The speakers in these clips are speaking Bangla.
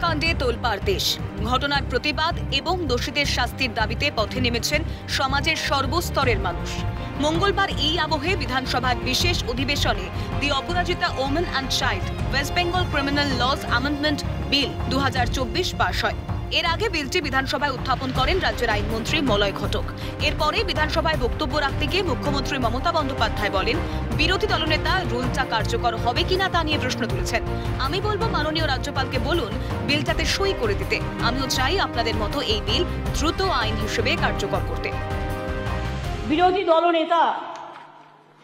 কাণ্ডে তোলপাড় দেশ। ঘটনার প্রতিবাদ এবং দোষীদের শাস্তির দাবিতে পথে নেমেছেন সমাজের সর্বস্তরের মানুষ। মঙ্গলবার এই আবহে বিধানসভার বিশেষ অধিবেশনে the Aparajita women and child West Bengal criminal laws amendment bill 2024 pass হয়। এর আগে বিলটি বিধানসভায় উত্থাপন করেন রাজ্যের আইনমন্ত্রী মলয় ঘটক। এরপরে বিধানসভায় বক্তব্য রাখতে গিয়ে মুখ্যমন্ত্রী মমতা বন্দ্যোপাধ্যায় বলেন, বিরোধী দলনেতা রুলটা কার্যকর হবে কিনা তা নিয়ে প্রশ্ন তুলেছেন। আমি বলবো, মাননীয় রাজ্যপালকে বলুন বিলটাতে সই করে দিতে। আমিও চাই আপনাদের মতো এই বিল দ্রুত আইন হিসেবে কার্যকর করতে। বিরোধী দলনেতা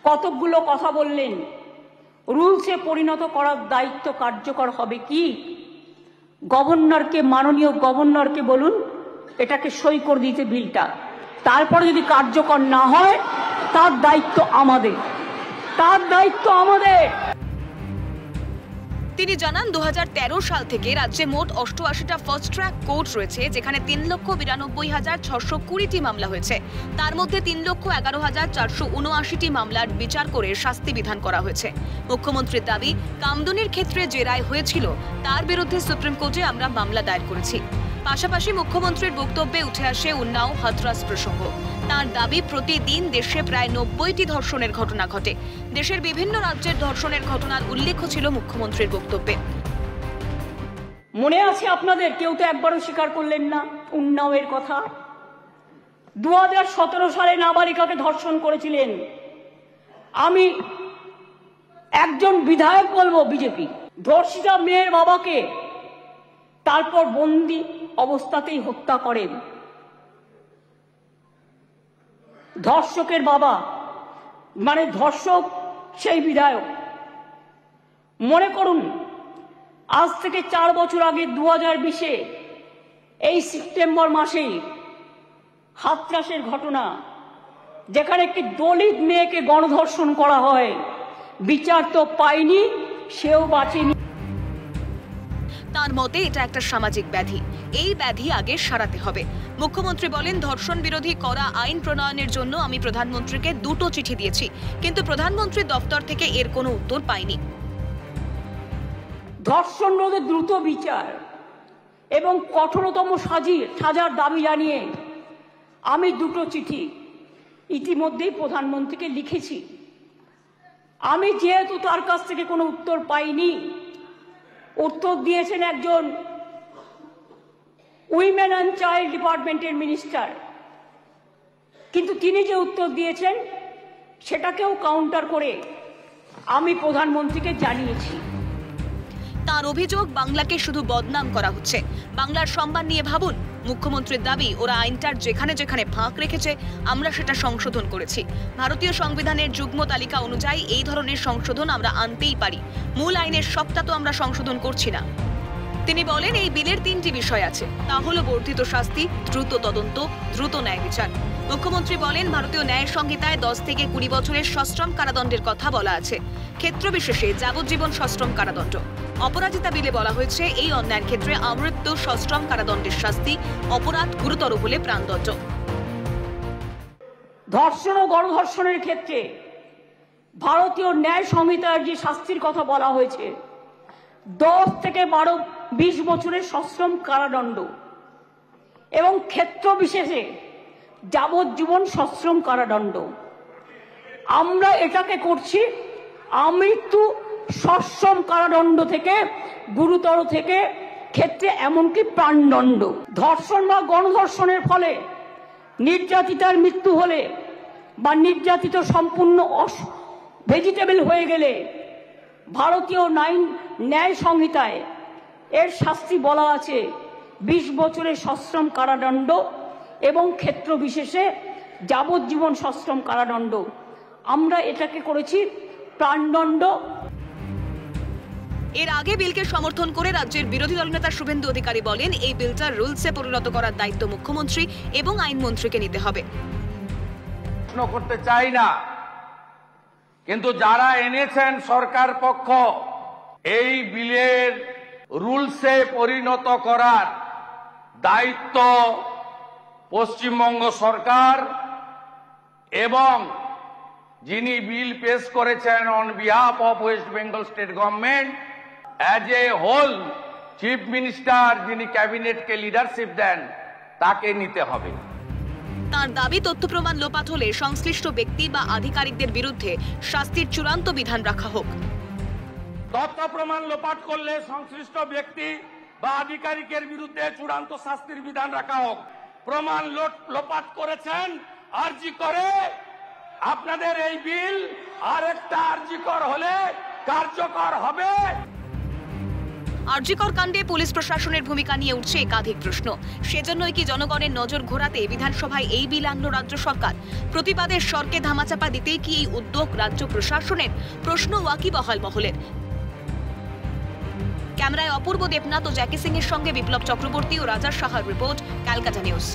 কতকগুলো কথা বললেন, রুলসে পরিণত করার দায়িত্ব কার্যকর হবে কি? গভর্নরকে, মাননীয় গভর্নরকে বলুন এটাকে সই করে দিতে বিলটা। তারপরে যদি কার্যকর না হয় তার দায়িত্ব আমাদের, তার দায়িত্ব আমাদের। তিনি জানান, 2013 সাল থেকে রাজ্যে মোট 88টা ফাস্ট ট্র্যাক কোর্ট রয়েছে, যেখানে 3,92,620টি মামলা হয়েছে। তার মধ্যে 3,11,479টি মামলার বিচার করে শাস্তি বিধান করা হয়েছে। মুখ্যমন্ত্রীর দাবি, কামদুনির ক্ষেত্রে যে রায় হয়েছিল তার বিরুদ্ধে সুপ্রিম কোর্টে আমরা মামলা দায়ের করেছি। পাশাপাশি মুখ্যমন্ত্রীর বক্তব্যে উঠে আসে উন্নাও হাথরাস প্রসঙ্গ। তার দাবি, প্রতিদিন দেশে প্রায় 90টি ধর্ষণের ঘটনা ঘটে। দেশের বিভিন্ন রাজ্যের ধর্ষণের ঘটনার উল্লেখ ছিল মুখ্যমন্ত্রীর বক্তব্যে। মনে আছে আপনাদের? কেউ তো একবারও স্বীকার করলেন না উন্নাওয়ের কথা। 2017 সালে নাবালিকাকে ধর্ষণ করেছিলেন। আমি একজন বিধায়ক বলবো, বিজেপি ধর্ষিতা মেয়ের বাবাকে তারপর বন্দি অবস্থাতেই হত্যা করেন। ধর্ষকের বাবা মানে ধর্ষক সেই বিধায়ক। মনে করুন, আজ থেকে 4 বছর আগে 2020-এ এই সেপ্টেম্বর মাসেই হাথরাসের ঘটনা, যেখানে একটি দলিত মেয়েকে গণধর্ষণ করা হয়। বিচার তো পায়নি, সেও বাঁচেনি। তার মতে এটা একটা সামাজিক ব্যাধি, এই ব্যাধি আগে সারাতে হবে। মুখ্যমন্ত্রী বলেন, ধর্ষণ বিরোধী করা আইন প্রণয়নের জন্য আমি প্রধানমন্ত্রীকে 2টো চিঠি দিয়েছি, কিন্তু প্রধানমন্ত্রীর দপ্তর থেকে এর কোনো উত্তর পাইনি। ধর্ষণ রোধে দ্রুত বিচার এবং কঠোরতম সাজার দাবি জানিয়ে আমি 2টো চিঠি ইতিমধ্যেই প্রধানমন্ত্রীকে লিখেছি। আমি যেহেতু তার কাছ থেকে কোনো উত্তর পাইনি, উত্তর দিয়েছেন একজন উইমেন অ্যান্ড চাইল্ড ডিপার্টমেন্টের মিনিস্টার, কিন্তু তিনি যে উত্তর দিয়েছেন সেটাকেও কাউন্টার করে আমি প্রধানমন্ত্রীকে জানিয়েছি। তার অভিযোগ, বাংলাকে শুধু বদনাম করা হচ্ছে। বাংলার সম্মান নিয়ে ভাবুন। মুখ্যমন্ত্রীর দাবি, ওরা আইনটার যেখানে যেখানে ফাঁক রেখেছে আমরা সেটা সংশোধন করেছি। ভারতীয় সংবিধানের যুগ্ম তালিকা অনুযায়ী এই ধরনের সংশোধন আমরা আনতেই পারি। মূল আইনের সবটা তো আমরা সংশোধন করছি না। তিনি বলেন, এই বিলের 3টি বিষয় আছে, তা হলো বর্ধিত শাস্তি, দ্রুত তদন্ত, দ্রুত ন্যায় বিচার। মুখ্যমন্ত্রী বলেন, ভারতীয় ন্যায় সংহিতায় 10 থেকে 20 বছরের সশ্রম কারাদণ্ডের কথা বলা আছে, ক্ষেত্র বিশেষে যাবজ্জীবন সশ্রম কারাদণ্ড। অপরাজিতা বিলে বলা হয়েছে, এই অন্যায়ের ক্ষেত্রে আমৃত্যু সশ্রম কারাদণ্ডের শাস্তি, অপরাধ গুরুতর হলে প্রাণদণ্ড। ধর্ষণ ও গণধর্ষণের ক্ষেত্রে ভারতীয় ন্যায় সংহিতার যে শাস্তির কথা বলা হয়েছে, 10 থেকে 20 বছরের সশ্রম কারাদণ্ড এবং ক্ষেত্র বিশেষে যাবজ্জীবন সশ্রম কারাদণ্ড। আমরা এটাকে করছি আমৃত্যু সশ্রম কারাদণ্ড থেকে গুরুতর থেকে ক্ষেত্রে এমনকি প্রাণদণ্ড। ধর্ষণ বা গণধর্ষণের ফলে নির্যাতিতার মৃত্যু হলে বা নির্যাতিত সম্পূর্ণ ভেজিটেবল হয়ে গেলে ভারতীয় ন্যায় সংহিতায় এর শাস্তি বলা আছে 20 বছরের সশ্রম কারাদণ্ড এবং ক্ষেত্র বিশেষে যাবজ্জীবন সশ্রম কারাদণ্ড। আমরা এটাকে করেছি প্রাণদণ্ড। এর আগে বিলকে সমর্থন করে রাজ্যের বিরোধী দলনেতা শুভেন্দু অধিকারী বলেন, এই বিলটা রুলসে পরিণত করার দায়িত্ব মুখ্যমন্ত্রী এবং আইনমন্ত্রীকে নিতে হবে। প্রশ্ন করতে চাই না, কিন্তু যারা এনেছেন সরকার পক্ষ, এই বিলের রুলসে পরিণত করার দায়িত্ব পশ্চিমবঙ্গ সরকার এবং যিনি বিল পেশ করেছেন on behalf of West Bengal state government as a whole chief minister যিনি ক্যাবিনেটকে লিডারশিপ দেন তাকে নিতে হবে। তার দাবি তথ্য প্রমাণ লোপাট হলে সংশ্লিষ্ট ব্যক্তি বা আধিকারিকদের বিরুদ্ধে শাস্তির চূড়ান্ত বিধান রাখা হোক। তথ্য প্রমাণ লোপাট করলে সংশ্লিষ্ট ব্যক্তি বা আধিকারিকের বিরুদ্ধে চূড়ান্ত শাস্তির বিধান রাখা হোক। প্রমাণ লোপাট করেছেন আরজি করে, আপনাদের এই বিল আরেকটা আরজি কর হলে কার্যকর হবে। আরজিকর কাণ্ডে পুলিশ প্রশাসনের ভূমিকা নিয়ে উঠছে একাধিক প্রশ্ন। সেজন্যই কি জনগণের নজর ঘোরাতে বিধানসভায় এই বিল আনল রাজ্য সরকার? প্রতিবাদের স্বরকে ধামাচাপা দিতেই কি এই উদ্যোগ রাজ্য প্রশাসনের? প্রশ্ন ওয়াকিবহাল মহলের। ক্যামেরায় অপূর্ব দেবনাথ ও জ্যাকি সিং এর সঙ্গে বিপ্লব চক্রবর্তী ও রাজা সাহার রিপোর্ট, ক্যালকাটা নিউজ।